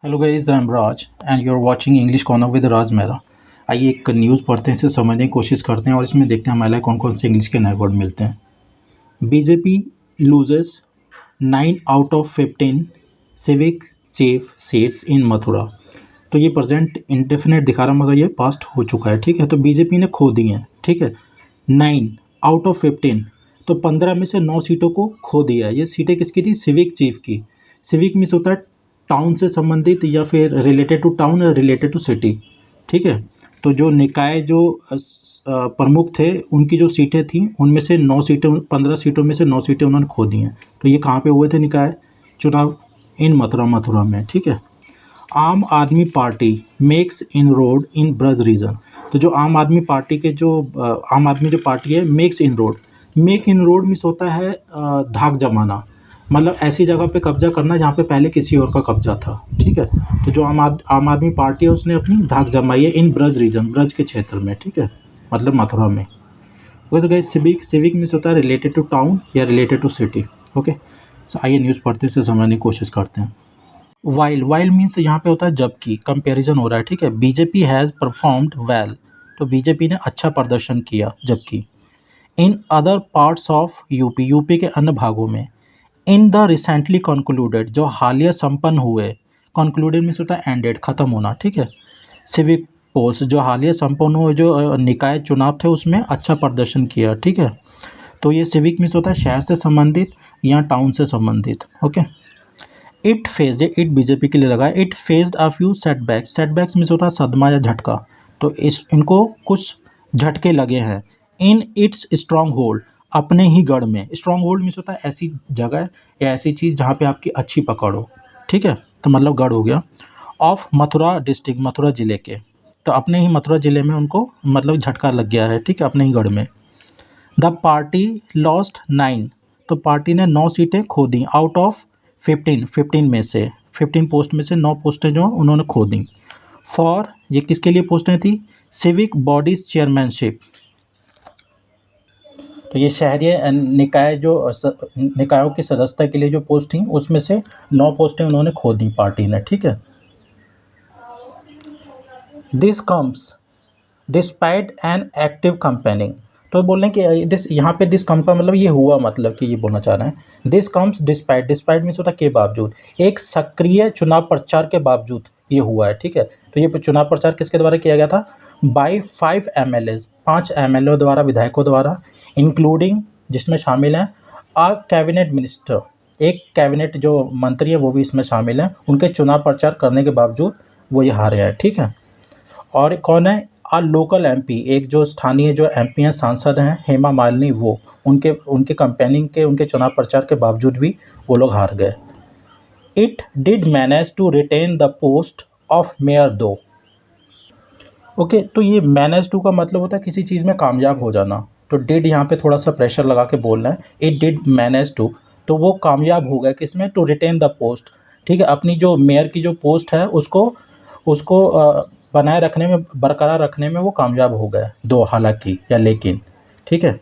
Hello guys, I am Raj and you are watching English corner with Raj Mehra. आइए एक news पढ़ते हैं, इसे समझने की कोशिश करते हैं और इसमें देखते हैं हमारे लिए कौन कौन से इंग्लिश के नए वर्ड मिलते हैं। BJP loses 9 out of 15 civic chief seats in Mathura. तो ये प्रेजेंट इंडेफिनिट दिखा रहा है मगर ये पास्ट हो चुका है। ठीक है, तो बीजेपी ने खो दी है। ठीक है, 9 आउट ऑफ 15, तो 15 में से 9 सीटों को खो दिया है। ये सीटें किसकी थी? सिविक चीफ की। सिविक मीन्स होता है टाउन से संबंधित या फिर रिलेटेड टू टाउन या रिलेटेड टू सिटी। ठीक है, तो जो निकाय जो प्रमुख थे उनकी जो सीटें थी उनमें से 9 सीटें, 15 सीटों में से 9 सीटें उन्होंने खो दी हैं। तो ये कहाँ पे हुए थे निकाय चुनाव? इन मथुरा में। ठीक है, आम आदमी पार्टी मेक्स इनरोड इन ब्रज रीजन। तो जो आम आदमी पार्टी के जो आम आदमी जो पार्टी है मेक्स इनरोड, मेक इनरोड मीन्स होता है धाक जमाना, मतलब ऐसी जगह पे कब्जा करना जहाँ पे पहले किसी और का कब्जा था। ठीक है, तो जो आम आदमी पार्टी है उसने अपनी धाक जमाई है इन ब्रज रीजन, ब्रज के क्षेत्र में। ठीक है, मतलब मथुरा में। वैसे गाइस सिविक मीन्स होता है रिलेटेड टू टाउन या रिलेटेड टू सिटी। ओके, सो आइए न्यूज़ पढ़ते से समझने की कोशिश करते हैं। वाइल मीन्स यहाँ पे होता है जबकि, कंपैरिजन हो रहा है। ठीक है, बीजेपी हैज़ परफॉर्म्ड वेल, तो बीजेपी ने अच्छा प्रदर्शन किया जबकि। In other parts of UP के अन्य भागों में। इन द रिसेंटली कंक्लूडेड, जो हालिया संपन्न हुए, कंक्लूडेड मीन्स होता है एंडेड, खत्म होना। ठीक है, सिविक पोस्ट, जो हालिया संपन्न हुए जो निकाय चुनाव थे उसमें अच्छा प्रदर्शन किया। ठीक है, तो ये सिविक मीन्स होता है शहर से संबंधित या टाउन से संबंधित। Okay, it faced, it BJP के लिए लगा है। It faced a few setbacks, setbacks means होता है सदमा या झटका, तो इनको कुछ झटके लगे हैं। इन इट्स स्ट्रॉन्ग होल्ड, अपने ही गढ़ में। स्ट्रॉन्ग होल्ड मीन्स होता है ऐसी जगह या ऐसी चीज़ जहाँ पे आपकी अच्छी पकड़ हो। ठीक है, तो मतलब गढ़ हो गया। ऑफ मथुरा डिस्ट्रिक्ट, मथुरा ज़िले के, तो अपने ही मथुरा ज़िले में उनको मतलब झटका लग गया है। ठीक है, अपने ही गढ़ में। द पार्टी लॉस्ट 9, तो पार्टी ने 9 सीटें खो दी आउट ऑफ 15 में से, 15 पोस्ट में से 9 पोस्टें जो उन्होंने खो दी। फॉर, ये किसके लिए पोस्टें थी? सिविक बॉडीज चेयरमैनशिप, तो ये शहरी निकाय जो निकायों की सदस्यता के लिए जो पोस्ट थी उसमें से 9 पोस्टें उन्होंने खो दी पार्टी ने। ठीक है, this comes despite an active campaigning, तो बोल रहे हैं कि दिस, यहाँ पे दिस कम का मतलब ये हुआ, मतलब कि ये बोलना चाह रहे हैं this comes despite, despite means होता है के बावजूद, एक सक्रिय चुनाव प्रचार के बावजूद ये हुआ है। ठीक है, तो ये चुनाव प्रचार किसके द्वारा किया गया था? बाय 5 MLAs, 5 MLA द्वारा, विधायकों द्वारा, इंक्लूडिंग, जिसमें शामिल हैं अ कैबिनेट मिनिस्टर, एक कैबिनेट जो मंत्री है वो भी इसमें शामिल हैं। उनके चुनाव प्रचार करने के बावजूद वो ये हारे हैं। ठीक है, और कौन है? आ लोकल एमपी, एक जो स्थानीय जो एमपी हैं, सांसद हैं, हेमा मालिनी, वो उनके उनके कैंपेनिंग के, उनके चुनाव प्रचार के बावजूद भी वो लोग हार गए। It did manage to retain the post of mayor दो। ओके, तो ये मैनेज टू का मतलब होता है किसी चीज़ में कामयाब हो जाना, तो डिड यहाँ पे थोड़ा सा प्रेशर लगा के बोलना है। इट डिड मैनेज टू, तो वो कामयाब हो गए किसमें? To retain the post. ठीक है, अपनी जो मेयर की जो पोस्ट है उसको उसको बनाए रखने में, बरकरार रखने में वो कामयाब हो गए। दो हालांकि या लेकिन। ठीक है,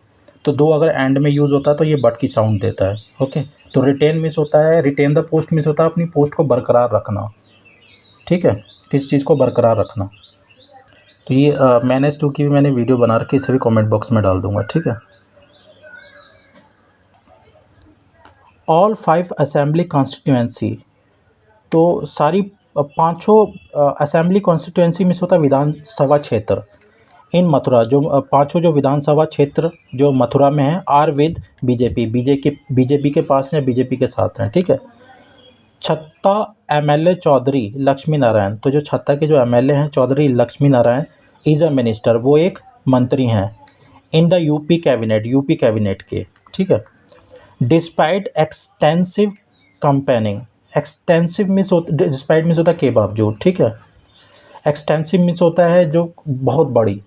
तो दो अगर एंड में यूज़ होता है तो ये बट की साउंड देता है। ओके, तो रिटेन मीन्स होता है, रिटेन द पोस्ट मीन्स होता है अपनी पोस्ट को बरकरार रखना। ठीक है, किस चीज़ को बरकरार रखना। तो ये मैनेज टू की भी मैंने वीडियो बना रखी, सभी कमेंट बॉक्स में डाल दूंगा। ठीक है, ऑल 5 असेंबली कॉन्स्टिट्यूएंसी, तो सारी पाँचों असेंबली कॉन्स्टिट्यूएंसी में से होता है विधानसभा क्षेत्र इन मथुरा, जो पाँचों जो विधानसभा क्षेत्र जो मथुरा में हैं, आर विद बीजेपी के पास हैं, बीजेपी के साथ हैं। ठीक है, छत्ता MLA चौधरी लक्ष्मी नारायण, तो जो छत्ता के जो MLA हैं Chaudhary Lakshmi Narayan, is a minister, वो एक मंत्री हैं इन द यूपी कैबिनेट के। ठीक है, despite extensive campaigning, extensive means होता, डिस्पाइट मीन्स होता है के बावजूद। ठीक है, एक्सटेंसिव मीन्स होता है जो बहुत बड़ी,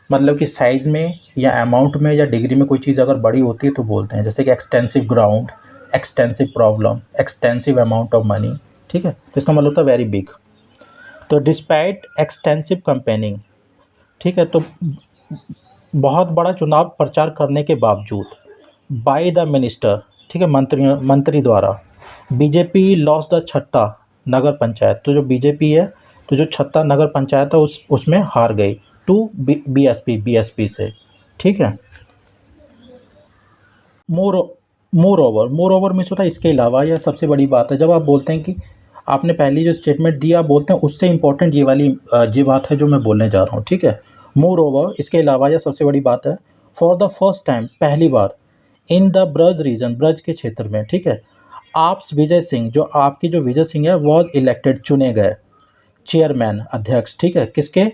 मतलब कि साइज़ में या अमाउंट में या डिग्री में कोई चीज़ अगर बड़ी होती है तो बोलते हैं, जैसे कि extensive ground, extensive problem, extensive amount of money. ठीक है, तो इसका मतलब होता है वेरी बिग। तो डिस्पाइट एक्सटेंसिव कंपेनिंग, ठीक है, तो बहुत बड़ा चुनाव प्रचार करने के बावजूद, बाय द मिनिस्टर, ठीक है, मंत्री द्वारा, बीजेपी लॉस्ट द छट्टा, नगर पंचायत, तो जो बीजेपी है तो जो छत्ता नगर पंचायत है उसमें हार गई टू बीएसपी से, ठीक है। मोर ओवर मीन्स होता है इसके अलावा, यह सबसे बड़ी बात है। जब आप बोलते हैं कि आपने पहली जो स्टेटमेंट दी आप बोलते हैं उससे इंपॉर्टेंट ये वाली ये बात है जो मैं बोलने जा रहा हूँ, ठीक है। मोर ओवर इसके अलावा, यह सबसे बड़ी बात है। फॉर द फर्स्ट टाइम, पहली बार, in the Braj region, Braj के क्षेत्र में, ठीक है, आप्स विजय सिंह, जो आपकी जो विजय सिंह है वॉज इलेक्टेड, चुने गए चेयरमैन, अध्यक्ष, ठीक है, किसके,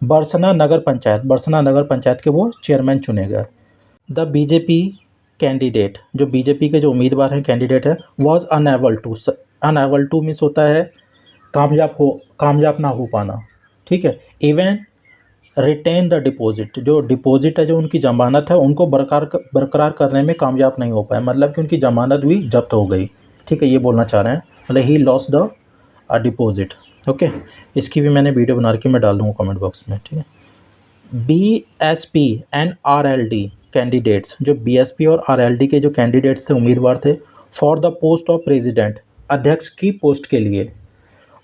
बरसना नगर पंचायत, बरसना नगर पंचायत के वो चेयरमैन चुने गए। द बीजेपी कैंडिडेट, जो बीजेपी के जो उम्मीदवार हैं, कैंडिडेट है, वॉज अनएबल टू मीन्स होता है कामयाब ना हो पाना, ठीक है। इवन रिटेन द डिपॉजिट, जो डिपॉजिट है, जो उनकी ज़मानत है, उनको बरकरार करने में कामयाब नहीं हो पाए, मतलब कि उनकी ज़मानत भी जब्त हो गई, ठीक है, ये बोलना चाह रहे हैं, मतलब he lost the deposit, okay. इसकी भी मैंने वीडियो बना के मैं डाल दूँगा कमेंट बॉक्स में, ठीक है। बीएसपी एंड आरएलडी कैंडिडेट्स, जो बीएसपी और आरएलडी के जो कैंडिडेट्स थे, उम्मीदवार थे, for the post of president, अध्यक्ष की पोस्ट के लिए,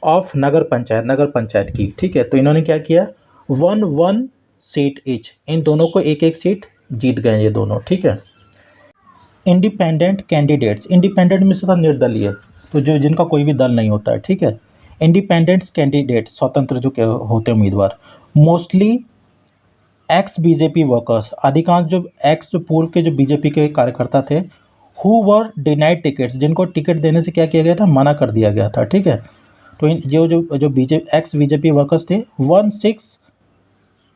ऑफ नगर पंचायत की, ठीक है। तो इन्होंने क्या किया, 1 सीट ईच, इन दोनों को एक एक सीट जीत गए ये दोनों, ठीक है। इंडिपेंडेंट कैंडिडेट्स, इंडिपेंडेंट में से निर्दलीय, तो जो जिनका कोई भी दल नहीं होता है, ठीक है। इंडिपेंडेंट्स कैंडिडेट, स्वतंत्र जो होते उम्मीदवार, मोस्टली एक्स बीजेपी वर्कर्स, अधिकांश जो पूर्व के जो बीजेपी के कार्यकर्ता थे, हु वर डिनाइड टिकट्स, जिनको टिकट देने से क्या किया गया था, मना कर दिया गया था, ठीक है। तो इन जो एक्स बीजेपी वर्कर्स थे, 16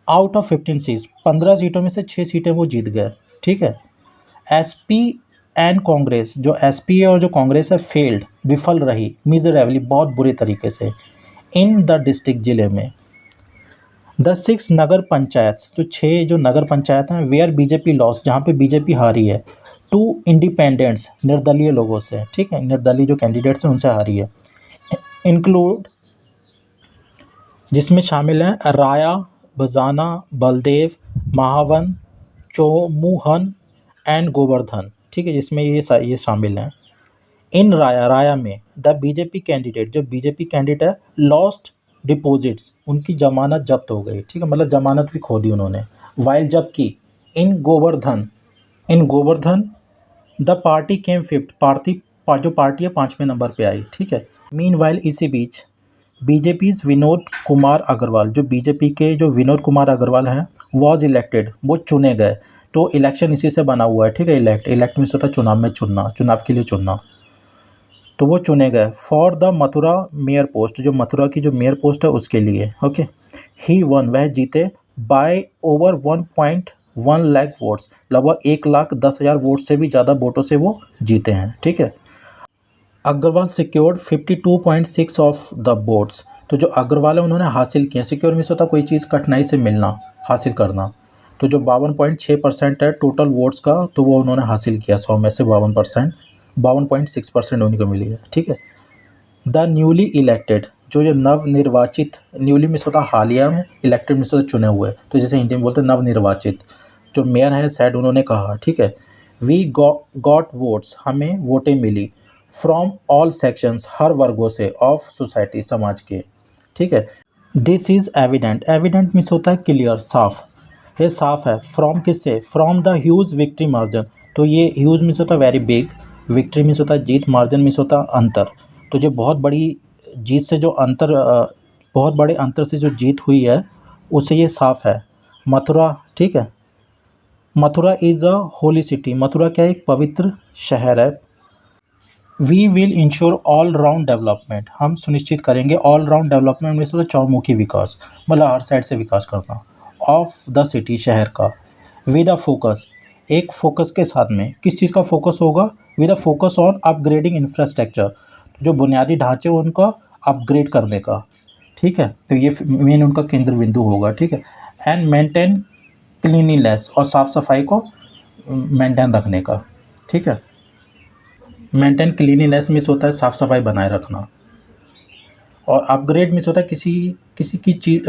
आउट ऑफ 15 सीट्स, 15 सीटों में से 6 सीटें वो जीत गए, ठीक है। एसपी एंड कांग्रेस, जो एसपी है और जो कांग्रेस है, फेल्ड, विफल रही, मिजरेबली, बहुत बुरे तरीके से, इन द डिस्ट्रिक्ट, जिले में। द 6 नगर पंचायत, जो 6 जो नगर पंचायत हैं, वेयर बीजेपी लॉस, जहाँ पे बीजेपी हारी है, टू इंडिपेंडेंट्स, निर्दलीय लोगों से, ठीक है, निर्दलीय जो कैंडिडेट्स हैं उनसे हारी है। इंक्लूड, जिसमें शामिल हैं राया, बजाना, बलदेव, महावन, चौमुहन एंड गोवर्धन, ठीक है, जिसमें ये शामिल हैं। इन राया में, द बीजेपी कैंडिडेट, जो बीजेपी कैंडिडेट है, लॉस्ट डिपॉजिट्स, उनकी जमानत जब्त हो गई, ठीक है, मतलब जमानत भी खो दी उन्होंने। वाइल, जबकि in Govardhan the party came fifth, जो पार्टी है 5वें नंबर पे आई, ठीक है। मीनवाइल, इसी बीच, बीजेपी विनोद कुमार अग्रवाल, जो बीजेपी के जो विनोद कुमार अग्रवाल हैं, वॉज इलेक्टेड, वो चुने गए। तो इलेक्शन इसी से बना हुआ है, ठीक है। इलेक्ट मीन्स होता है चुनाव में चुनना, चुनाव के लिए चुनना, तो वो चुने गए। For the Mathura mayor post, जो मथुरा की जो मेयर पोस्ट है उसके लिए, ओके। ही वन, वह जीते, बाय ओवर 1.1 लाख वोट्स, लगभग 1,10,000 वोट से भी ज़्यादा वोटों से वो जीते हैं, ठीक है। Agarwal secured 52.6 of the votes, तो जो अग्रवाल है उन्होंने हासिल किया, सिक्योर मीन्स होता कोई चीज़ कठिनाई से मिलना, हासिल करना, तो जो 52.6% है टोटल वोट्स का, तो वो उन्होंने हासिल किया, 100 में से 52.6% उन्हीं को मिली है, ठीक है। द न्यूली इलेक्टेड, जो नवनिर्वाचित, न्यूली मीन्स होता हालिया में, इलेक्टेड मीन्स होता चुने हुए, तो जैसे हिंदी में बोलते हैं नवनिर्वाचित, जो मेयर है सैड, उन्होंने कहा, ठीक है, वी गॉट वोट्स, हमें वोटें मिली, फ्रॉम ऑल सेक्शंस, हर वर्गों से, ऑफ सोसाइटी, समाज के, ठीक है। This is evident, evident means होता है क्लियर, साफ, ये साफ है। फ्रॉम किससे, from the huge victory margin, तो ये ह्यूज मीन्स होता है वेरी बिग, विक्ट्री मीन्स होता है जीत, मार्जिन मीन्स होता है अंतर, तो जो बहुत बड़ी जीत से जो अंतर, बहुत बड़े अंतर से जो जीत हुई है उससे ये साफ है। मथुरा, ठीक है, Mathura is a holy city, Mathura क्या है, एक पवित्र शहर है। We will ensure all round development, हम सुनिश्चित करेंगे, ऑल राउंड डेवलपमेंट में से चौमुखी विकास, मतलब हर साइड से विकास करना, ऑफ द सिटी, शहर का। विद अ फोकस, एक फोकस के साथ में, किस चीज़ का फोकस होगा, with a focus on upgrading infrastructure, जो बुनियादी ढांचे उनका अपग्रेड करने का, ठीक है, तो ये मेन उनका केंद्र बिंदु होगा, ठीक है। एंड मेंटेन क्लीनिनेस, और साफ़ सफाई को मेंटेन रखने का, ठीक है। मेंटेन क्लीनिनेस मीन्स होता है साफ़ सफाई बनाए रखना, और अपग्रेड मीन्स होता है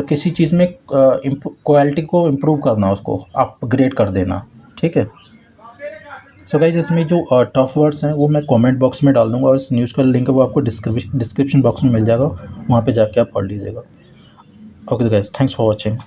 किसी चीज़ में क्वालिटी को इम्प्रूव करना, उसको अपग्रेड कर देना, ठीक है। सो गाइस इसमें जो टफ वर्ड्स हैं वो मैं कमेंट बॉक्स में डाल दूंगा और इस न्यूज़ का लिंक है वो आपको डिस्क्रिप्शन बॉक्स में मिल जाएगा, वहाँ पे जाके आप पढ़ लीजिएगा। Okay guys, thanks for watching.